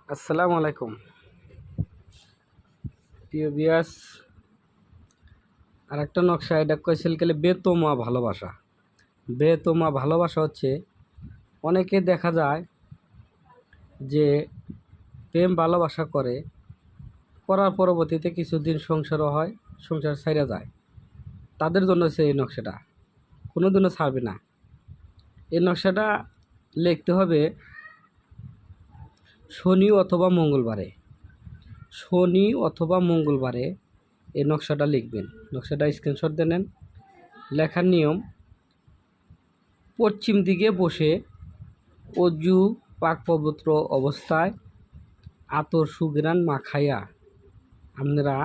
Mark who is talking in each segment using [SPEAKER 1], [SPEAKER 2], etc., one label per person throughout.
[SPEAKER 1] আসসালামু আলাইকুম প্রিয় বিয়াস। আর একটা নকশা, এটা কইছিল গেলে বেতোমা ভালোবাসা। বেতোমা ভালোবাসা হচ্ছে, অনেকে দেখা যায় যে প্রেম ভালোবাসা করার পরবর্তীতে কিছুদিন সংসারও হয়, সংসার ছাইড়া যায়। তাদের জন্য হচ্ছে এই নকশাটা, কোনো দিনও ছাড়বে না। এই নকশাটা লিখতে হবে শনি অথবা মঙ্গলবারে। শনি অথবা মঙ্গলবারে এই নকশাটা লিখবেন। নকশাটা স্ক্রিনশট দিয়ে নেন। লেখার নিয়ম: পশ্চিম দিকে বসে অজু পাক পবিত্র অবস্থায় আতর সুঘ্রাণ মাখাইয়া আপনারা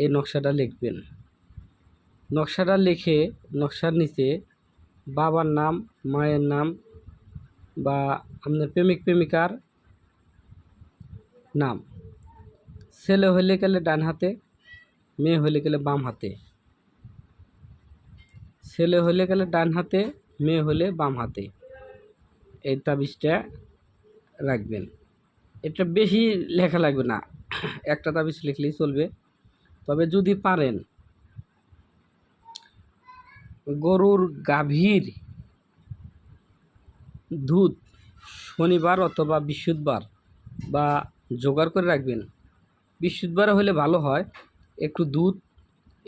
[SPEAKER 1] এই নকশাটা লিখবেন। নকশাটা লিখে নকশার নিচে বাবার নাম, মায়ের নাম বা আপনার প্রেমিক প্রেমিকার নাম, ছেলে হলে গেলে ডান হাতে, মেয়ে হলে গেলে বাম হাতে। ছেলে হলে গেলে ডান হাতে, মেয়ে হলে বাম হাতে এই তাবিজটা রাখবেন। এটা বেশি লেখা লাগবে না, একটা তাবিজ লিখলেই চলবে। তবে যদি পারেন গরুর গাভীর দুধ শনিবার অথবা বৃহস্পতিবার বা জোগাড় করে রাখবেন। বৃহস্পতিবার হলে ভালো হয়। একটু দুধ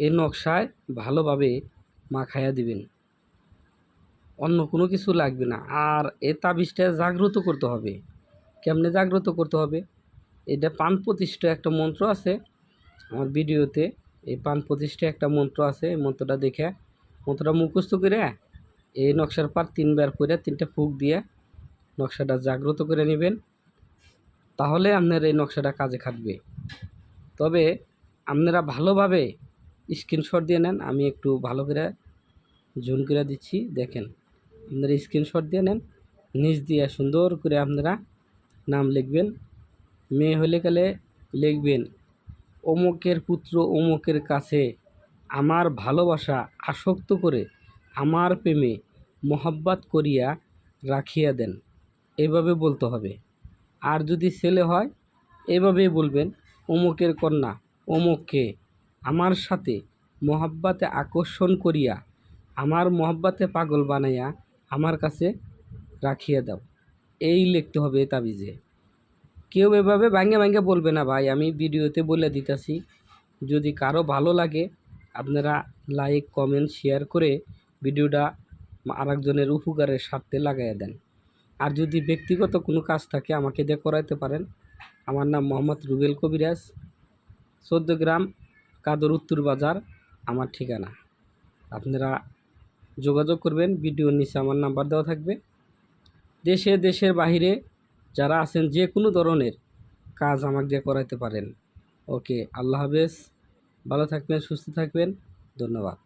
[SPEAKER 1] এই নকশায় ভালোভাবে মাখাইয়া দিবেন, অন্য কোনো কিছু লাগবে না। আর এই তাবিজটা জাগ্রত করতে হবে। কেমনে জাগ্রত করতে হবে? এটা পান প্রতিষ্ঠা একটা মন্ত্র আছে আমার ভিডিওতে। এই পান প্রতিষ্ঠা একটা মন্ত্র আছে, এই মন্ত্রটা দেখে মন্ত্রটা মুখস্থ করে এই নকশার পার 3বার করে 3টা ফুঁক দিয়ে নকশাটা জাগ্রত করে নেবেন। তাহলে আপনার এই নকশাটা কাজে খাটবে। তবে আপনারা ভালোভাবে স্ক্রিনশট দিয়ে নেন। আমি একটু ভালো করে জুম করে দিচ্ছি, দেখেন। আপনারা স্ক্রিনশট দিয়ে নেন, নিচ দিয়ে সুন্দর করে আপনারা নাম লিখবেন। মেয়ে হলে গেলে লিখবেন অমুকের পুত্র অমুকের কাছে আমার ভালোবাসা আসক্ত করে আমার প্রেমে মহব্বত করিয়া রাখিয়া দেন, এভাবে বলতে হবে। আর যদি ছেলে হয় এভাবেই বলবেন, অমুকের কন্যা অমুককে আমার সাথে মহব্বতে আকর্ষণ করিয়া আমার মহব্বতে পাগল বানাইয়া আমার কাছে রাখিয়া দাও। এই লিখতে হবে তাবিজে। কেউ এভাবে ভাঙ্গে ভাঙ্গে বলবে না ভাই, আমি ভিডিওতে বলে দিতেছি। যদি কারো ভালো লাগে আপনারা লাইক কমেন্ট শেয়ার করে ভিডিওটা আরেকজনের উপকারের স্বার্থে লাগাইয়া দেন। আর যদি ব্যক্তিগত কোনো কাজ থাকে আমাকে দিয়ে করাইতে পারেন। আমার নাম মোহাম্মদ রুবেল কবিরাজ, 14 গ্রাম কাদর উত্তর বাজার আমার ঠিকানা। আপনারা যোগাযোগ করবেন, ভিডিওর নিচে আমার নাম্বার দেওয়া থাকবে। দেশের বাহিরে যারা আছেন যে কোনো ধরনের কাজ আমাকে দিয়ে করাইতে পারেন। ওকে, আল্লাহ হাফেজ, ভালো থাকবেন, সুস্থ থাকবেন, ধন্যবাদ।